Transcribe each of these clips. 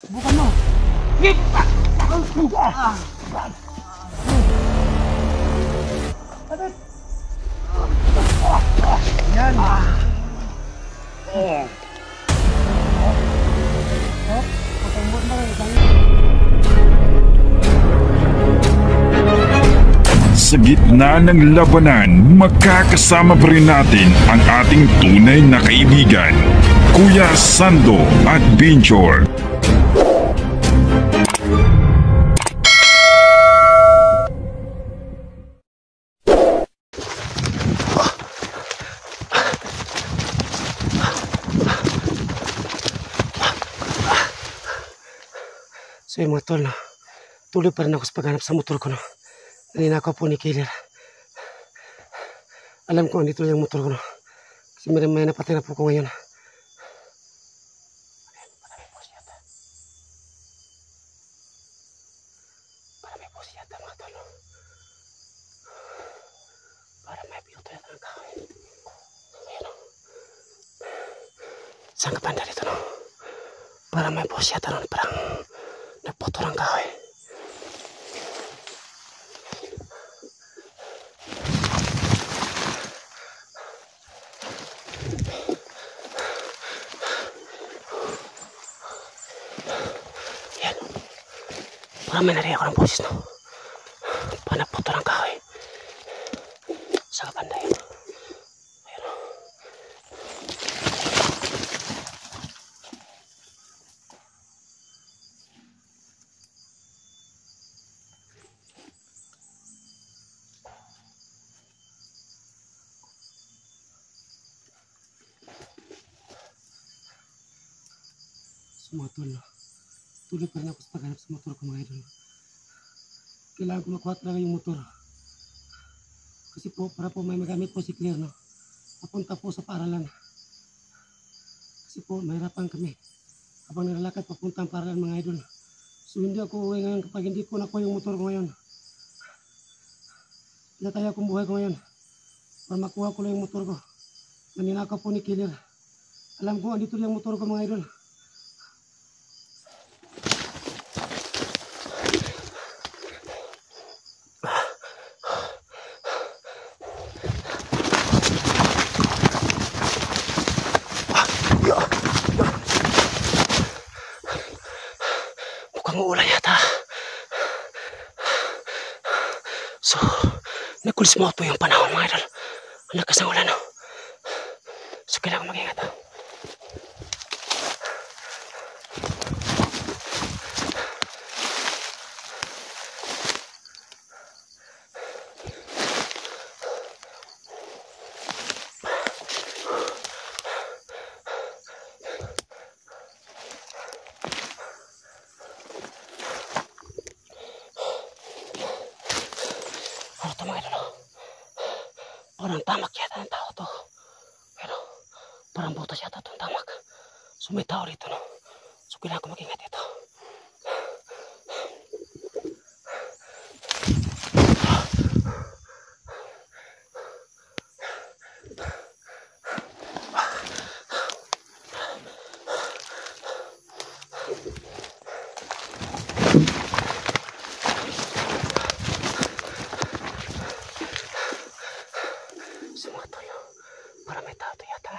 Bukan mo. Yan. Patambot na rin. Sa gitna ng labanan, magkakasama pa rin natin ang ating tunay na kaibigan, Kuya Sando at Binjor. So yung mga tol, no? Tuloy pa rin ako sa paghanap sa motor ko. No? Naninakaw po ni Killer. Alam ko andito yung motor ko. No? Kasi may napatay na po ko ngayon. Marami po siya mga tol. No? Para may piloto yata ng kahoy. Ayan o. Saan ka banda dito? No? Para may po siya tanong parang nagpoto ng kahoy. Yan. Parang may narinig ako ng boses, no? Parang nagpoto ng kahoy. Sa kabanda yun. Ayan o. So mga tol, no? Tuloy pa rin ako sa paghanap sa motor ko mga idol. Kailangan ko makuha talaga yung motor. Kasi po, para po may magamit po si Claire, no? Papunta po sa paaralan. Kasi po, mahirapan kami. Habang nalalakad papunta ang paaralan mga idol. So hindi ako uwi ngayon kapag hindi ko nakuha yung motor ko ngayon. Pinataya akong buhay ko ngayon. Para makuha ko lang yung motor ko. Naninakaw po ni Killer. Alam ko, andito lang yung motor ko mga idol. Mukhang uulan yata. So, nagkulismot po yung panahon mga idol. Ang lakas ng ulan, no? So, kailangan mag-ingat, ha? Ano ito mga idol? Parang tamak yata ng tao to. Pero parang butas yata itong tamak. So may tao rito, no? So kailangan ko mag-ingat ito. So mga tol, parang may tao to yata.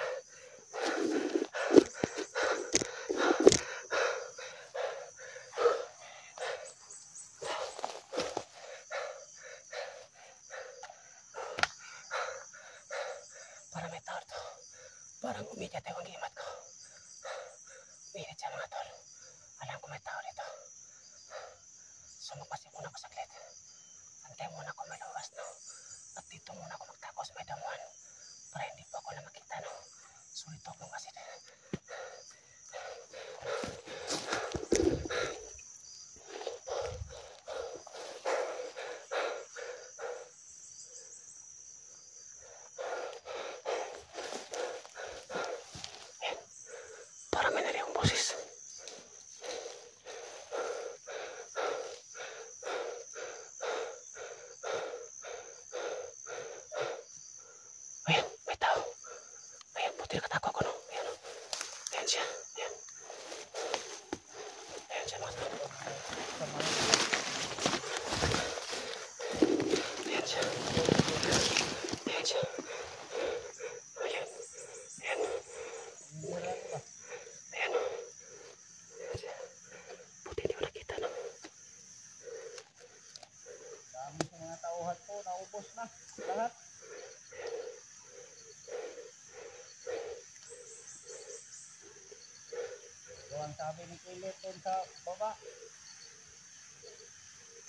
sabi ni Killer doon sa baba.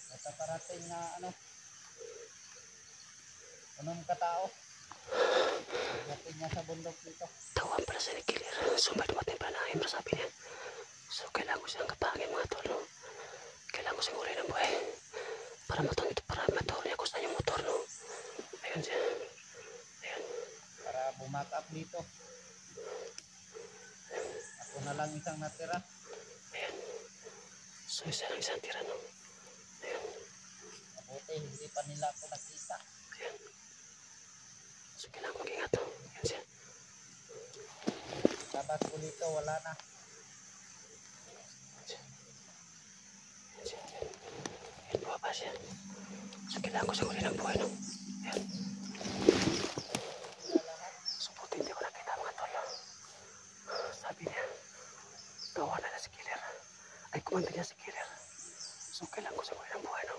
Nataparating na ano, anong katao. Pagdating niya sa bundok dito. Tawan pala sa Killer. So may dumating pa na himra sabi niya. So kailangan ko siyang kapangin mga tol. No? Kailangan ko siyang uli ng buhay. Para maturo niya kung saan yung motor. No? Ayun siya. Ayun. Para bumak up dito. Ako na lang isang natira. Ayun. So isang tira no. Ayun. Mabuti hindi pa nila ako nakita. Ayun. So kailangan ko mag-ingat. No? Ayun siya. Labas ko dito, wala na. Ayun, bumaba siya. So kailangan ko siyang uli ng buhay. No? Ayun. So buti hindi ko nakita mga tol. No? Sabi niya, gawa na si Killer. Ay kumanda niya si Killer. So kailangan ko siyang uli ng buhay. No?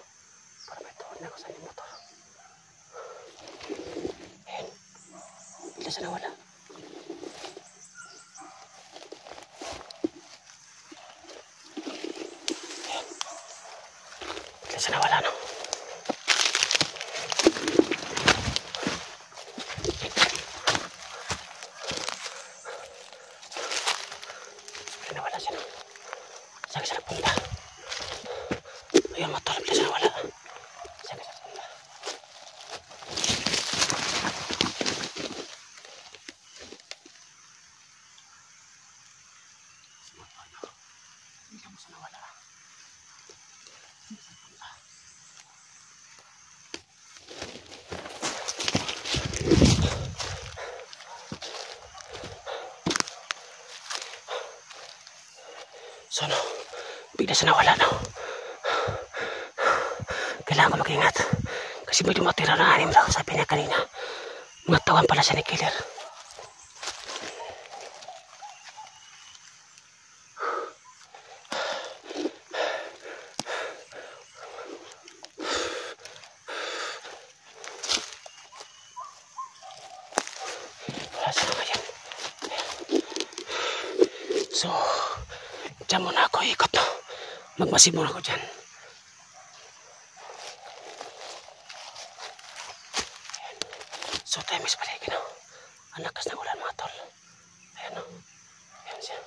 Para may tuon na ako sa inyong motor. Ayun. Bigla siya nawala. Bigla siya nawala, no? Bigla nawala siya, no? Saan siya napunta? Ayun, motor. Bigla siya nawala. Saan siya napunta? Bigla mo siya nawala. So no, bigla siya nawala no. Kailangan ko mag-ingat. Kasi may dumatira na anim daw, sabi niya kanina. Mga tawan pala siya ni Killer. Wala siya ngayon. So, dyan muna ako ikot no. Magmasid muna ako dyan. So time is balik no. Ang lakas ng ulan mga tol. Ayan no. Ayan siya.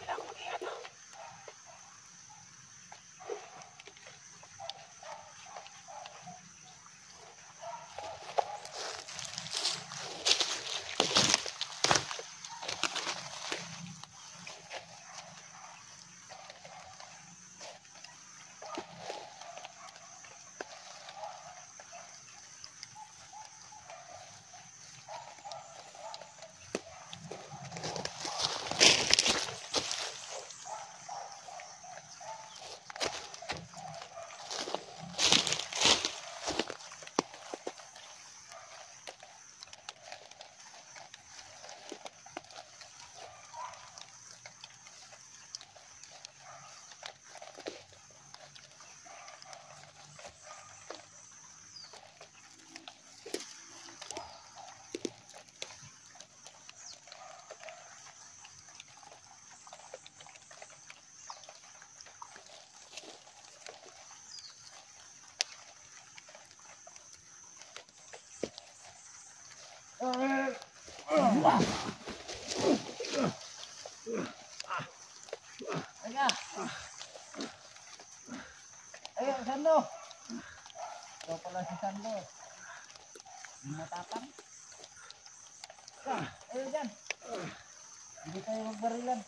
Kailangan ko mag-ingat no. Ayan. Ayan, Sando. Ito pala si Sando. Yung matapang. Ayan dyan. Hindi tayo magbarilan.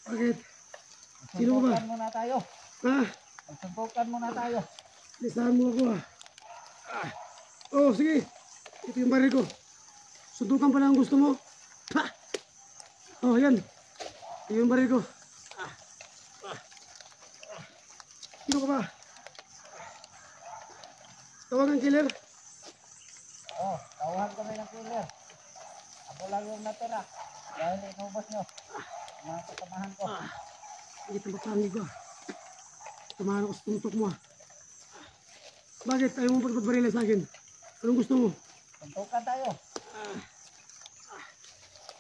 Bakit? Sino ba? Magsuntukan muna tayo. Ha? Magsuntukan muna tayo. Lisahan mo ako Oh, sige. Ito yung baril ko. Suntukan pala ang gusto mo. Ha! Oh, yan. Ito yung baril ko. Sino ka ba? Tawagan Killer. Oh, tawahan kami ng Killer. Ako lang yung natira. Dahil inubos nyo. Mga kasamahan ko. Hindi ito mapangi ko. Tumahan ako sa tuntok mo. Bakit? Ayaw mo pagpaparilan sa akin. Anong gusto mo? Suntukan tayo.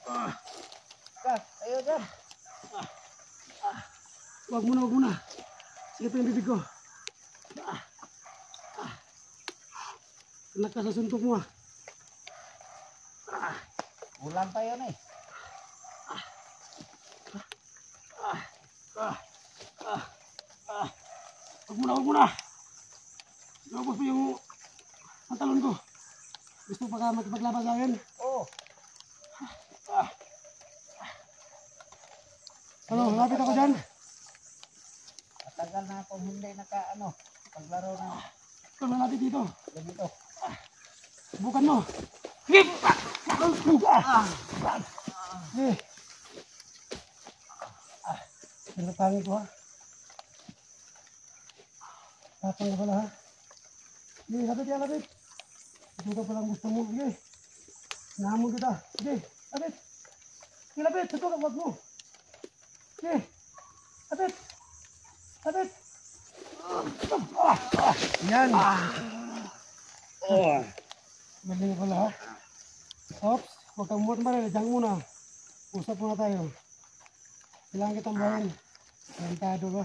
Ka, ayo dyan. Wag muna, wag muna. Sige yung bibig ko. Lakas sa suntok mo ah. Ulan pa yun eh. Wag muna, wag muna. Naubos pa yung pantalon ko. Gusto pa ka magpaglaban sa akin? Oo. Ano, lapit ako dyan. Matagal na akong hindi paglaro ng Ikaw malapit dito. ganito. Subukan mo. Sige! Sige. Pinatangi ko ha. Tapang ka pala ha. Sige, lapit yan, lapit. Ito ka palang gusto mo. Sige. Nahamon kita. Sige, lapit. Sige, lapit. Ito ka, wag mo. Sige. Lapit. Lapit. Yan. Galing pala ha. Ops, huwag kang maril. Diyan muna. Usap muna tayo. Kailangan kitang bayan. Kantado ka.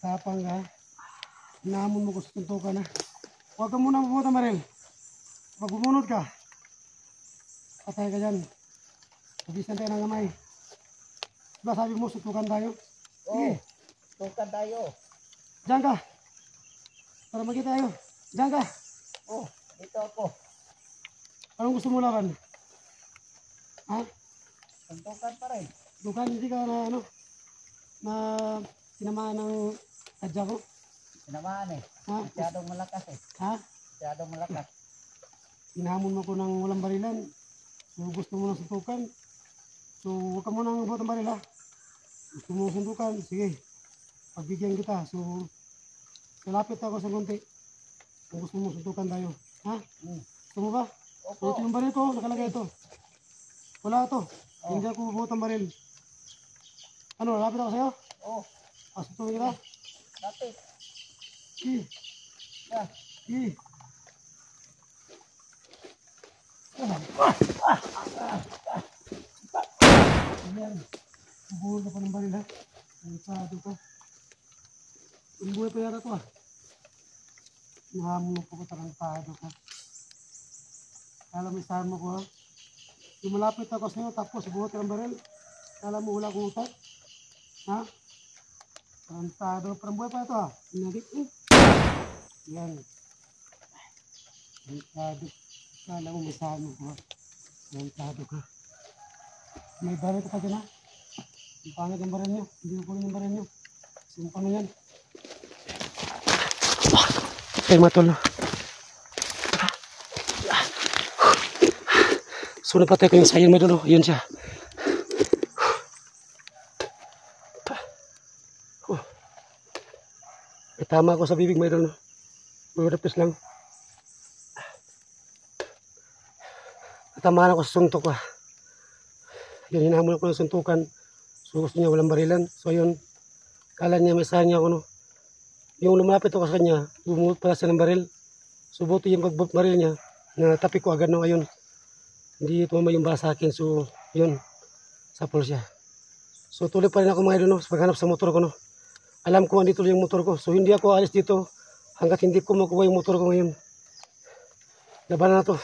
Tapang ka. Hinamon mo ko sa tuntukan ha. Huwag kang muna mabuta maril. Pag bumunod ka, patay ka dyan. Pabisan tayo ng gamay. Diba sabi mo, suntukan tayo? Sige. Tukan tayo. Diyan ka. Para magkita tayo. Diyan ka. Dito ako. Anong gusto mo laban? Ha? Tuntukan pa rin. Dukan, hindi ka na tinamaan ng tadya ko? Sinamaan eh. Ha? Masyadong malakas eh. Ha? Masyadong malakas. Hinahamon mo ko ng walang barilan. So gusto mo ng suntukan. So huwag ka munang buhat ng baril ha. Gusto mo suntukan, sige. Pagbigyan kita. So malapit ako sa konti. Kung gusto mo suntukan tayo. Ha? Gusto mo ba? So ito yung baril ko, nakalagay ito. Wala ito. Hindi ako buhat ng baril. Ano, lapit ako sa'yo? Oo. Suntukin kita? Lapit. Sige. Yan. Sige. Ayan. Buhay ka pa ng baril ha. Nansado ka. Ang buhay pa yara to ah. Nahamon mo po ko tarantado ka. Kala mo isahan mo ko ha. Yung malapit ako sa'yo tapos buhay ka ng baril. Kala mo wala akong utak. Ha? Tarantado. Parang buhay pa ito ha. Inagit eh. Yan. Tarantado. Kala mo isahan mo ko ha. Tarantado ka. May baril ka pa dyan ha. Ang pangit ang baril nyo. Hindi ko kunin yung baril nyo. Sumpa na yan. Okay mga tol. So napatay ko yung sayang may dulo. Yun siya. May tama ako sa bibig may dulo. Magurapis lang. Natamaan ako sa suntok ah. Yan, hinahamon ako ng suntukan. So gusto niya walang barilan. So yun, kala niya may sahan niya ako no. Yung lumapit ako sa kanya, bumuot pala siya ng baril. So buti yung pagbaril niya, natapik ko agad no, ayun. Hindi tumama yung bala sa akin. So yun, sapol siya. So tuloy pa rin ako mga idol no, sa paghanap sa motor ko no. Alam ko andito yung motor ko. So hindi ako alis dito hanggat hindi ko makuha yung motor ko ngayon. Laban na to.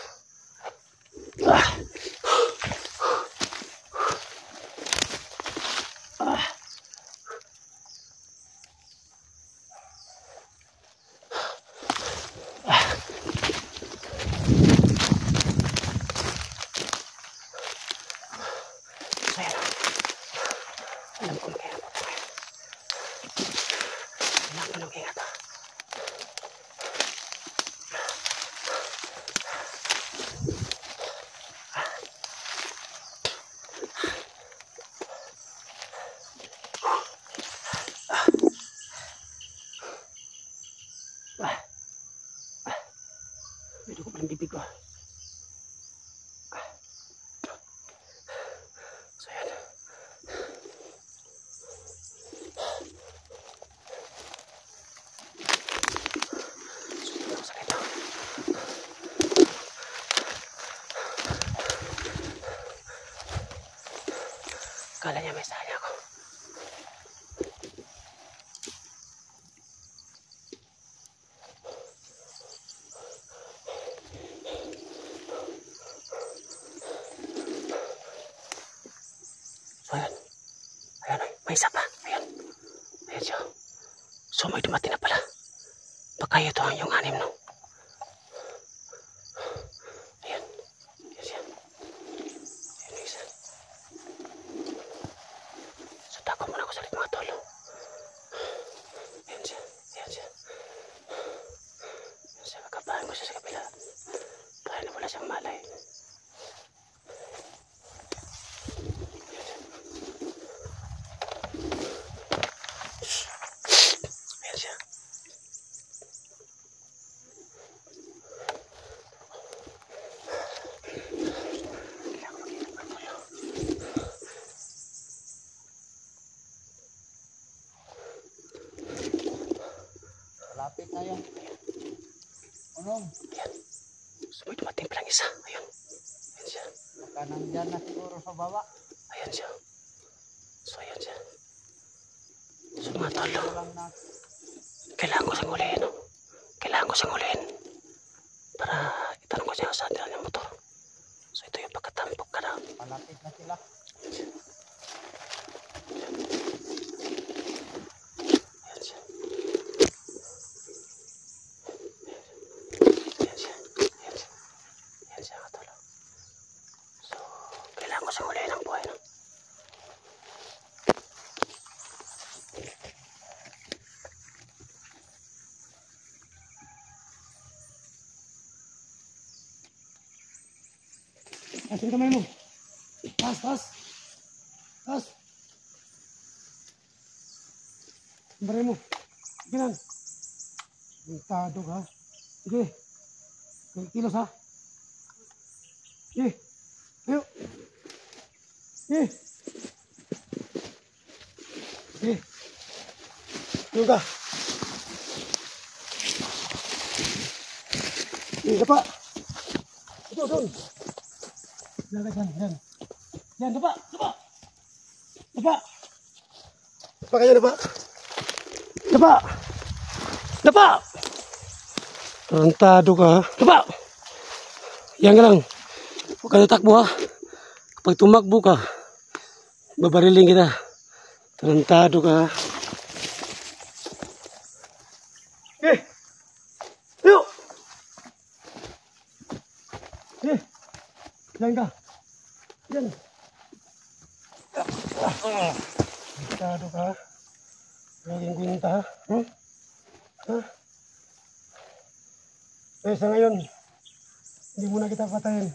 Alam ko na kaya ito. Alam ko na kaya ito. Medyo ko palang bibig ko. So yan. Akala niya may sanya ako. So ayan. Ayan, may isa pa. Ayan. Ayan siya. So may dumating na pala. Baka ito ang yung anim, no? Ayan. Ayan siya. Ayan yung isa. So tako muna ako sa rin mga tol. Ayan siya. Ayan siya. Ayan siya. Kakabahan ko siya sa kabila. Kaya na wala siyang malay. Lapit na yan. Unong. Ayan. So may dumating palang isa. Ayun. Ayan siya. Baka nandyan na siguro sa baba. Ayan siya. So ayan siya. So mga tolo. Kailangan ko siyang hulihin, no? Kailangan ko siyang hulihin. Para itanong ko siya sa atin ng motor. So ito yung pagkatampok ka na. Malapit na sila. Ayan siya. Ayan siya katolo. So kailangan ko siyang hulihin ng buhay, no? Asin kamay mo. Taas, taas. Taas. Baray mo. Sige lang. Tado ka. Sige. Kilos ha. Sige. Ayo. Sige. Sige. Ayo ka. Sige ka pa. Ito, doon. Yan. Yan, dapa. Dapa kayo, dapa. Tarantado ka, ha? Dapa. Yan ka lang. Huwag ka tatakbo, ha? Kapag tumakbo ka, babariling kita. Tarantado ka, ha? Eh! Ayo! Eh! Yan ka. Yan. Masyado ka. Laging kwinta ha. Ha? Eh sa ngayon, hindi muna kita patayin.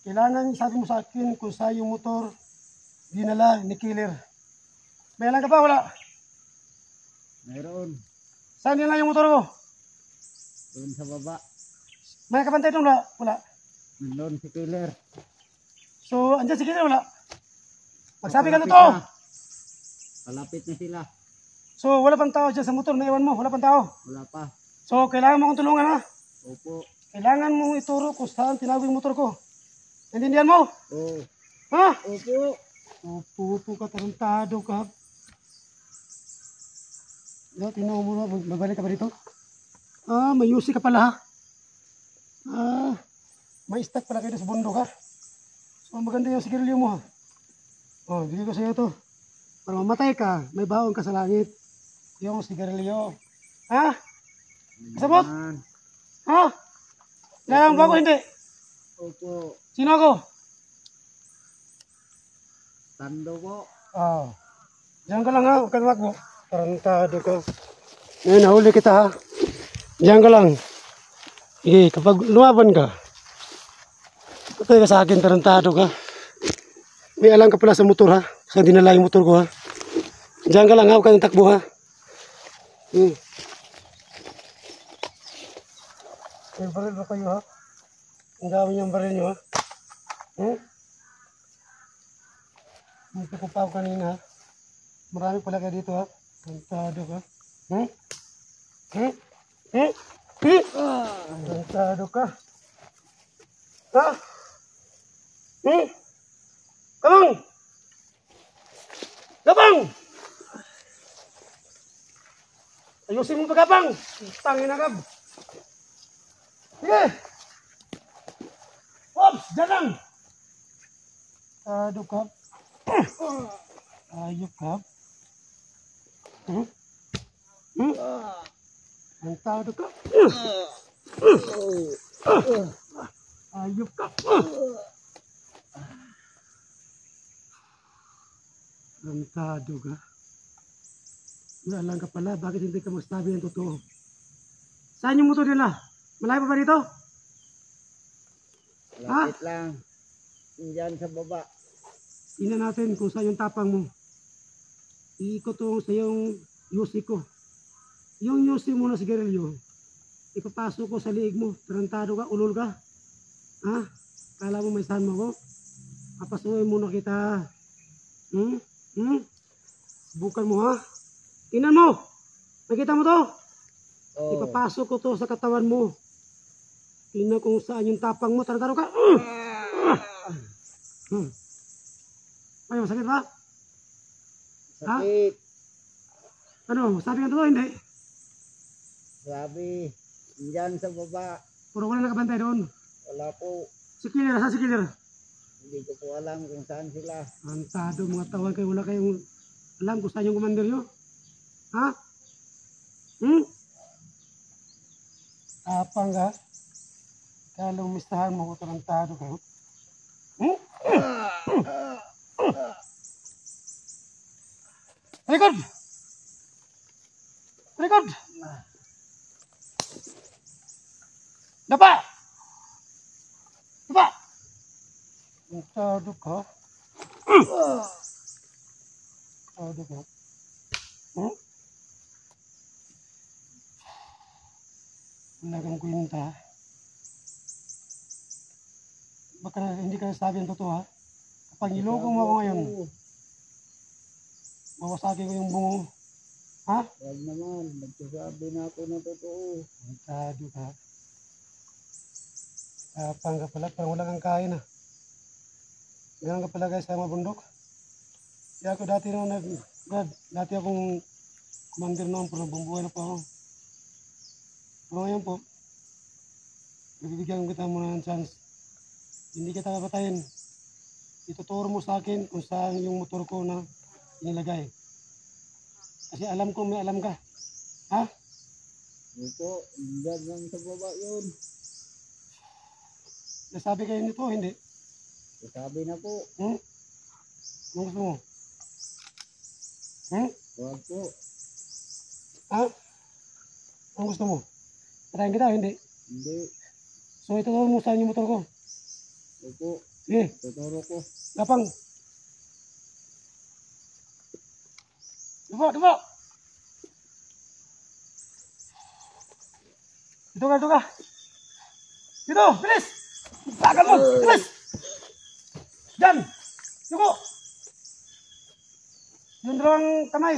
Kailangan sabi mo sa akin kung saan yung motor dinala ni killer. May alam ka pa? Wala? Mayroon. Saan dinala yung motor ko? Doon sa baba. May kapantay doon? Wala? Doon si killer. So, andyan si killer? Wala? Magsabi ka totoo. Malapit na sila. So, wala pang tao dyan sa motor. Naiwan mo. Wala pang tao. Wala pa. So, kailangan mo akong tulungan, ha? Opo. Kailangan mong ituro kung saan tinawag yung motor ko. Naintindihan mo? Oo. Ha? Opo. Opo ka, tarantado ka. No, tinuha mo na. Babalik ka ba dito? Ah, may UC ka pala, ha? Ah, may stock pala kayo sa bundok, ha? So, maganda yung sigarilyo mo, ha? Oh, bigay ko sa'yo to. Para mamatay ka, may baon ka sa langit. Yung sigarilyo. Ha? Kasabot? Ha? Kailangan ba ako hindi? Opo. Sino ako? Tando po. Ah. Diyan ka lang, ha? Huwag ka tumakbo. Tarantado ka. Ngayon, nahuli kita, ha? Diyan ka lang. Sige, kapag lumaban ka, patay ka sa akin, tarantado ka. May alam ka pala sa motor, ha? Saan dinala yung motor ko, ha? Diyan ka lang, ha? Huwag ka takbo, ha? May baril ba kayo, ha? Ang dami niyang baril niyo, ha? Hindi ko pa ako kanina, ha? Marami pala kayo dito, ha? Tarantado ka. Tarantado ka. Ha? Gabang! Gabang! Ayusin mo pa, Gabang! Tangin na, Gab! Sige! Ops! Diyan lang! Tado, Gab. Ayok, Gab. Ang tado, Gab. Ayok, Gab. Rantado ka. Wala lang ka pala. Bakit hindi ka magsabi ang totoo? Saan yung motor nila? Malayo pa ba dito? Lapit lang. Diyan sa baba. Tingnan natin kung saan yung tapang mo. Iikot ko sa yung yusi ko. Yung yusi mo na sigarilyo, ipapasok ko sa liig mo. Tarantado ka, ulol ka. Ha? Kala mo may saan mo ko? Papasukin mo na kita. Bukan mo ha? Tingnan mo! Nakita mo to? Oh. Ipapasok ko to sa katawan mo. Tingnan kung saan yung tapang mo. Tarantado ka. Ay, masakit ba? Sakit. Ano? Sabi ka totoo, hindi? Sabi. Diyan sa baba. Puro wala nakabantay doon. Wala po. Si Killer, saan si Killer? Hindi ko po alam kung saan sila. Antado mga tawag kayo, wala kayong alam kung saan yung commander nyo? Ha? Tapang ka? Kala umistahan mo ko tarantado kayo? Record! Record! Dapa! Dapa! Tarantado ka? Tarantado ka? Wala kang kwenta. Baka hindi ka nasabi ang totoo ha. Kapag niloko mo ako ngayon, mawasagin ko yung bungo. Ha? Huwag naman. Nagsasabi na ako ng totoo. Tarantado ka. Tapang ka pala, parang wala kang kain ha. Ganun ka pala guys sa mga bundok. Kaya ako dati nung dati akong commander noon, pero bumbuhay na po ako. Pero ngayon po, bibigyan kita muna ng chance. Hindi kita papatayin. Ituturo mo sa akin kung saan yung motor ko na inilagay. Kasi alam ko may alam ka. Ha? Opo. Diyan lang sa baba yun. Nasabi kayo nito, hindi? Sabi na po. Ano gusto mo? Huwag po. Ha? Ano gusto mo? Patayin kita, hindi? Hindi. So ituturo mo saan yung motor ko. Opo. Sige, Tuturo ko. lapang. Dubo! Dito ka. Dito, bilis! Bagal mo, bilis! Diyan! Yuko! Yung dalawang kamay.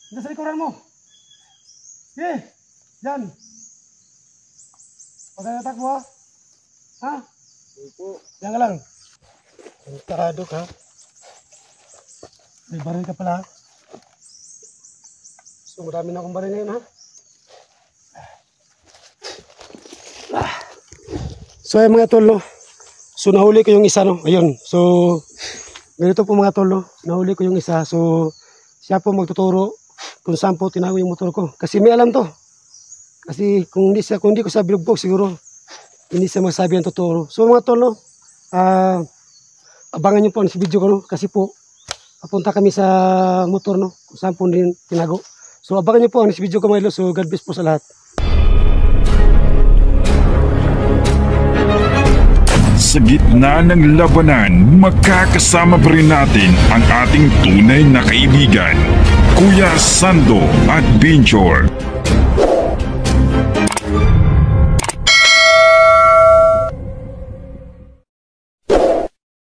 Dito sa likuran mo. Sige, diyan. Huwag ka natakbo ha. Ha? Opo. Diyan ka lang. Tarado ka. May baril ka pala ha. So marami na akong baril ngayon ha. So ay mga tol no. So nahuli ko yung isa no. Ayun. So ganito po mga tol no. Nahuli ko yung isa. So siya po magtuturo kung saan po tinago yung motor ko. Kasi may alam to. Kasi kung hindi ko sa bilugbog siguro hindi siya masabi ang totoo. So mga tol no. Abangan nyo po sa video ko no. Kasi po papunta kami sa motor no. Kung saan po din tinago. So abangan nyo po ang video ko mga ilo. So God bless po sa lahat. Sa gitna ng labanan, magkakasama pa rin natin ang ating tunay na kaibigan, Kuya Sando at Binchor.